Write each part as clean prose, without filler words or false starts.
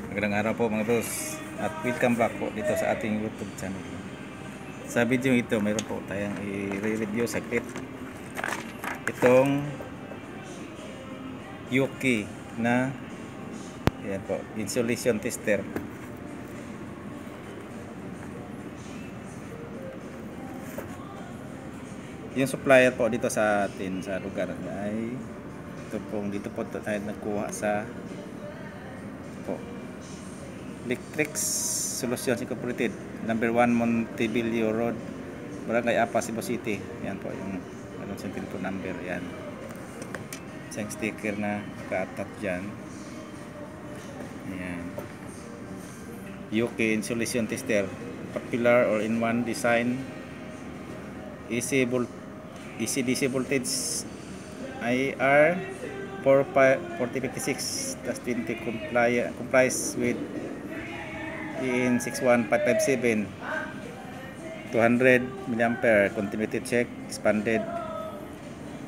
Magandang araw po mga boss at welcome back po dito sa ating YouTube channel. Sa video ito mayroon po tayong i-review saglit itong Yuki na yan po, insulation tester. Yung supplier po dito sa atin sa lugar ay dito po tayo nagkuha sa po Electric Solutions Incorporated, number 1 Montebello Road, Barangay Apa, Cebu City. Yan po yung telephone number. Yan, isang sticker na ka-attach dyan. Yan, UK Insulation Tester, popular all-in-one design, AC DC voltage IR 4056-20 complies with in 61557 200 mA continuity check, expanded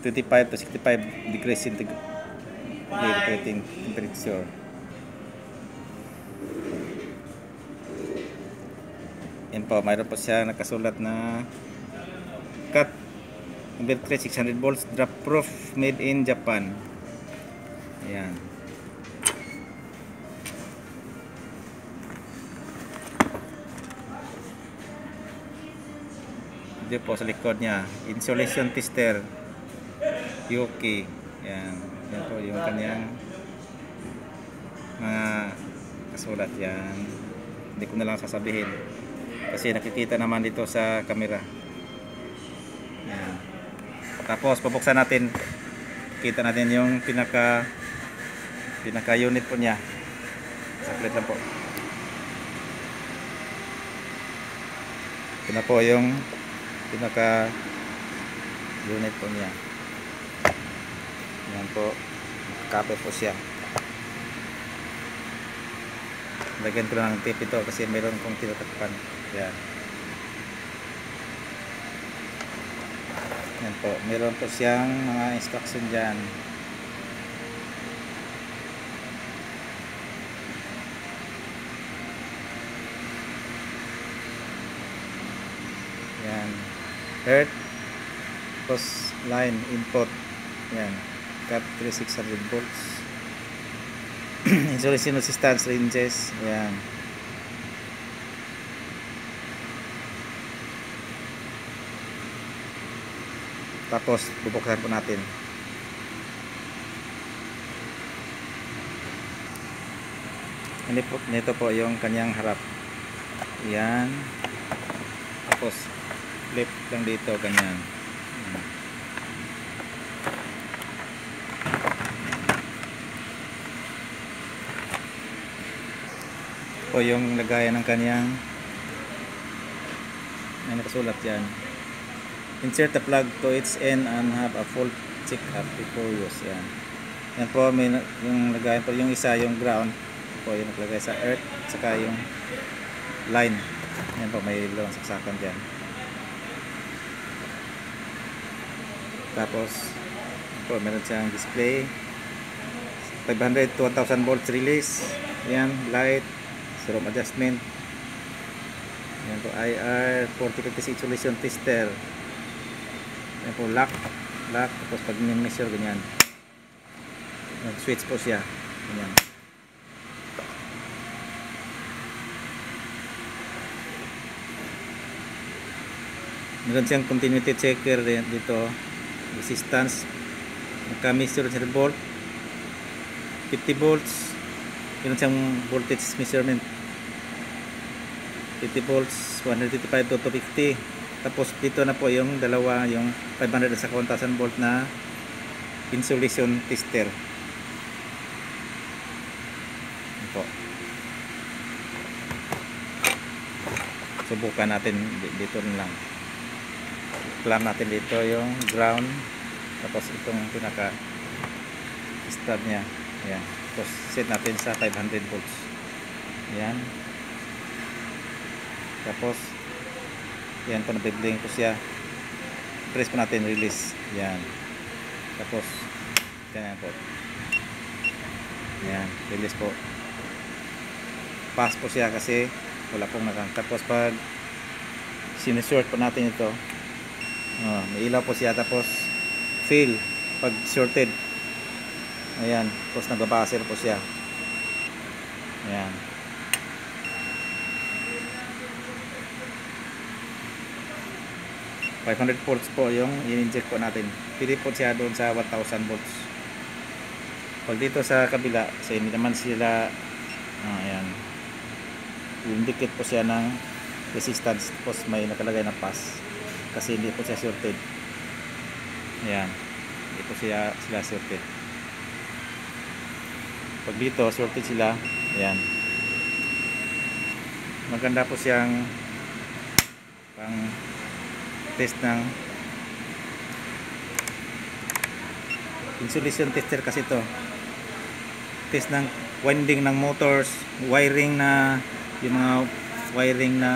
25 to 65 degrees centigrade operating temperature. Yan po, mayroon po siya nakasulat na cut number 3 600 volts, drop proof, made in Japan. Ayan. Dito po sa likod niya, insulation tester Yuki. Yan. Yan po yung kanyang mga kasulat yan. Hindi ko na lang sasabihin kasi nakikita naman dito sa camera. Yan. Tapos pabuksan natin, kita natin yung pinaka unit po niya. Saklit lang po. Ito na po yung pinaka unit po niya. Yan po, kape po siya. Lagyan ko lang ng tape ito kasi meron kong tinatakpan. Yan. Yan po, meron po siyang mga instruction dyan. Yan, earth post line input. Yan, cut 3600 volts. Insulation resistance ranges. Yan. Tapos bubuksan po natin. Nito po yung kanyang harap. Yan. Tapos flip lang dito, ganyan. Po yung lagayan ng kanyang, may nakasulat yan. Insert the plug to its end and have a full check up before use. Yan. Yan po, may yung lagayan po, yung isa yung ground po yung naglagay sa earth, saka yung line. Yan po, may dalawang saksakan dyan. Tapos po, meron siyang display 500 to 1000 volts release. Yan, light, serum adjustment. Yan po, IR 4056 insulation tester. Yan po, lock. Tapos pag measure, ganyan, switch po siya, ganyan. Meron siyang continuity checker dito, resistance, naka-measure 0 volt, 50 volts. Meron siyang voltage measurement, 50 volts, 135 to 250. Tapos dito na po yung dalawa, yung 500 sa 1000 volt na insulation tester. Ito. Subukan natin dito lang. Clamp natin dito yung ground, tapos itong pinaka start niya. Ayan. Tapos set natin sa 500 volts. Ayan. Tapos yan po, nabibling po siya. Press po natin, release. Ayan. Tapos ganyan po. Ayan, release po. pass po siya kasi wala pong tapos pag sinusort po natin ito, may ilaw po siya, tapos fail pag shorted. Ayan, tapos nagbabuzzer po siya. Ayan. $500 volts po yung in-inject po natin. Pili po siya doon sa 1000 volts. Pag dito sa kabila, sa hindi naman sila, ayan, indicate po siya ng resistance, tapos may nakalagay na pass kasi hindi po siya shorted. Ayan, hindi po sila shorted. Pag dito shorted sila, ayan, maganda po siyang pang test ng insulation tester kasi to. Test ng winding ng motors, wiring na, yung mga wiring na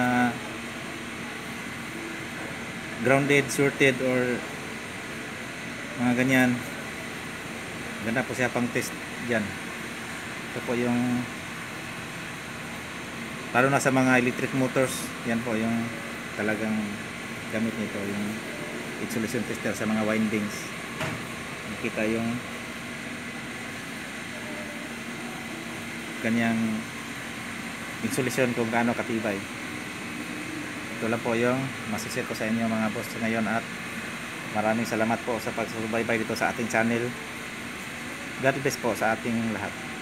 grounded, shorted or mga ganyan. Ganda po siya pang test dyan. Ito po yung, lalo na sa mga electric motors, yan po yung talagang gamit nito, yung insulation tester sa mga windings. Nakita yung kanyang insulation kung gaano katibay. Ito lang po yung masishare ko sa inyo mga boss ngayon, at maraming salamat po sa pagsubaybay dito sa ating channel. God bless po sa ating lahat.